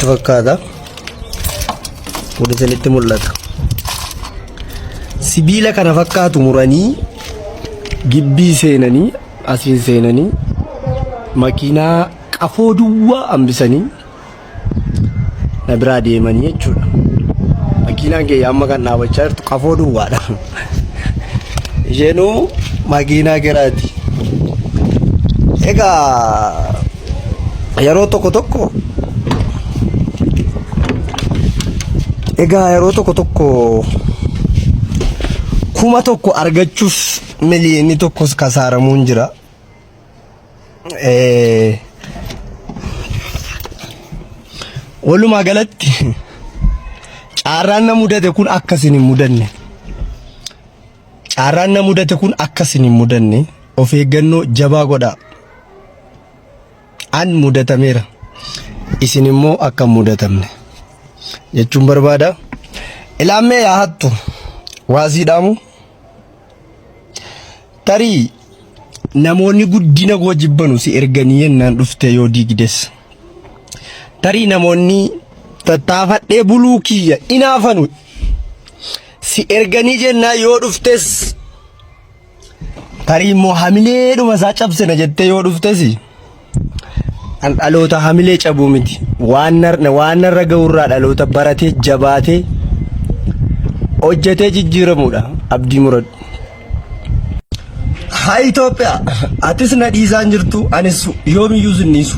natti fakkaata. Fuula isinitti mul'ata. Sibiila kana fakkaatu muranii gibbii seenanii asiin seenanii makiinaa qafoo duwwaa hambisanii na biraa deemanii jechuudha. Makiinaan kee amma kan dhaabachaa jirtu qafoo duwwaadha. Isheenuu makiinaa garaati. Egaa yeroo tokko tokko kuma tokko argachuuf miliyoonni tokkos kasaaramuun jira. Walumaa galatti carraan na mudate kun akkasin hin mudanne. Carraan na mudate kun akkasin hin mudanne. Of eeggannoo jabaa godhaa. An mudatameera. Isin immoo akka mudatamne jechuun barbaada. Ilaammee yaa hattu waasiidhaamu tarii namoonni guddina koo jibbanu si erganii yennaan dhufte yoo diigdes. Tarii namoonni tattaafadhee buluu kiyya inaafanu si erganii jennaa yoo dhuftes. Tarii immoo hamilee dhuma isaa cabsina jettee yoo dhuftes. An dhaloota hamilee cabuu miti. Waan narra ga'urraa dhaloota baratee jabaatee hojjetee jijjiiramuudha. Abdii muradhu. Haa Itoophiyaa, atis na dhiisaan jirtu anis yoomiyyuu sinniisu.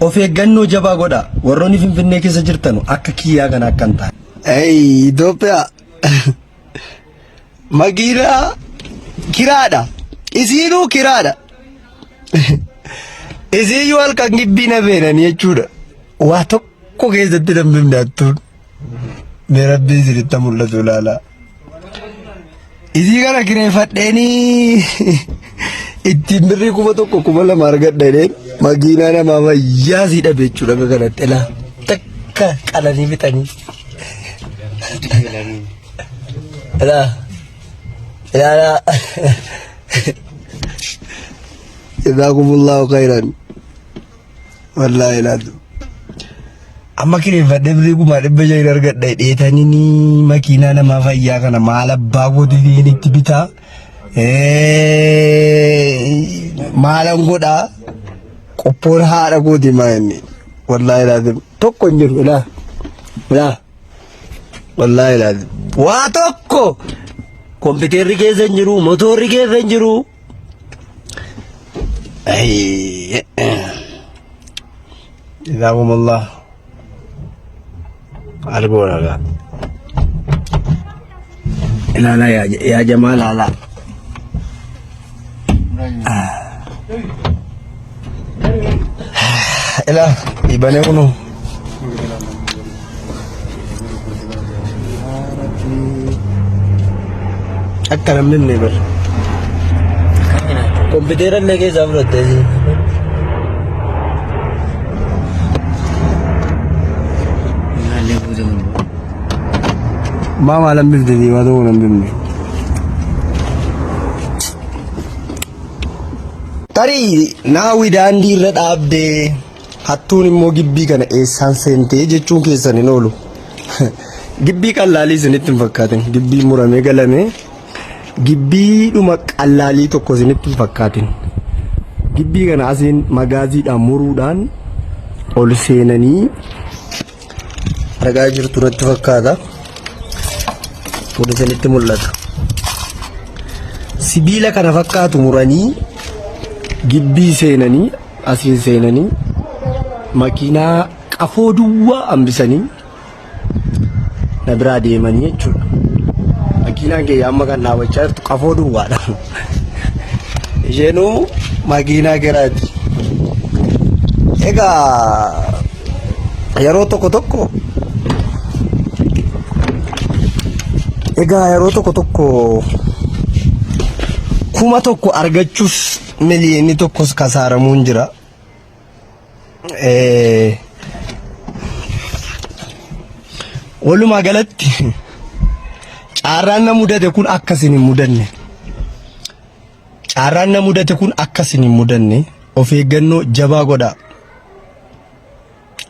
Of eeggannoo jabaa godhaa. Warroonni Finfinnee keessa jirtan akka kiyyaa kana akka hin taane. Itoophiyaa makiinaa kiraadha. Isiinuu kiraadha. Isiyyuu halkan gibbii na beenanii jechuudha. Waa tokko keessatti dambifne hattuun. Mee rabbiin isinitti mul'atu ilaalaa. Isii kana kireeffadheenii ittiin birrii 1,200 argadha jedheen makiinaa namaa wayyaa sii dhabe jechuudha akka kanatti ilaa takka qalanii bitanii. Ilaalaa. Jazakumullahu khairan. Wallahi laatu. Amma kireeffadhee birrii 500 argadha dheetanii makiinaa namaa fayyaa kana maal abbaa gootiin itti bitaa. Maalan godhaa qophoon haadha gooti maa'inni. Wallahi laatu. Tokko hin jiru ilaa. Wallahi laatu. Waa tokko. Kompiitarri keessa hin jiru, motorri keessa hin jiru. Jazakumullah. Algoraga. Ilala ya Jamal ala. Ila ibane kuno. Akka namni ne bar. Kompiitar लेके जरूरत है जी. Ma malam bildi di wadu nan bimmi. Tarii naawi daandii irra dhaabdee hattuun immoo gibbii kana eessaan seentee jechuun keessan hin oolu. Gibbii qallaalii isinitti hin fakkaatin. Gibbii muramee galamee gibbii dhuma qallaalii tokko isinitti hin fakkaatin. Gibbii kana asiin magaaziidhaan muruudhaan ol seenanii argaa jirtu natti fakkaata. Fuula isinitti mul'ata. Sibiila kana fakkaatu muranii gibbii seenanii asiin seenanii makiinaa qafoo duwwaa hambisanii na biraa deemanii jechuudha. Makiinaan kee amma kan dhaabachaa jirtu qafoo duwwaadha. Isheenuu makiinaa garaati. Egaa yeroo tokko kuma tokko argachuuf miliyoonni tokkos kasaaramuun jira. Walumaa galatti carraan na mudate kun akkasin hin mudanne. Carraan na mudate kun akkasin hin mudanne. Of eeggannoo jabaa godhaa.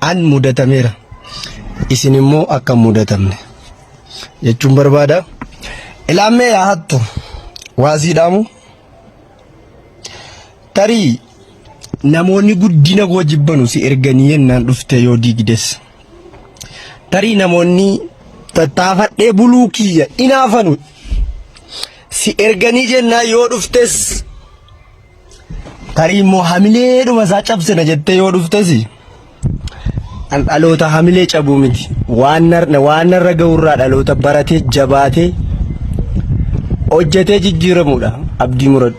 an mudatameera isin immoo akka mudatamne jechuun barbaada. Ilaammee yaa hattu waasiidhaamu tarii namoonni guddina koo jibbanu si erganii yennaan dhufte yoo diigdes tarii namoonni tattaafadhee buluu kiyya inaafanu si erganii jennaa yoo dhuftes tarii immoo hamileedhuma isaa cabsina jettee yoo dhuftes an dhaloota hamilee cabuu miti waan narra ga'urraa dhaloota baratee jabaatee hojjetee jijjiiramuudha abdii muradhu.